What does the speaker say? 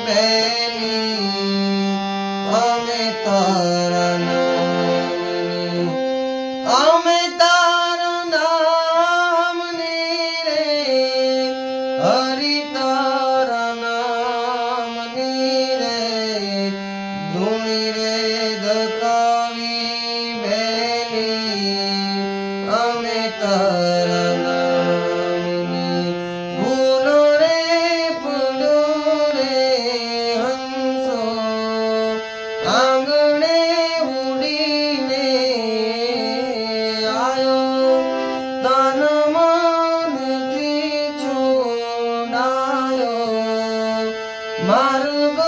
બેની અમે તારા નામની અમે તારા નામની રે હરિ તારા નામની રે ધૂણી રે દકાવી બેની અમે તારા નામની ભૂલો રે પડો રે હંસો આંગણે ઉડીને આયો તન મનથી છોડાયો માર્ગ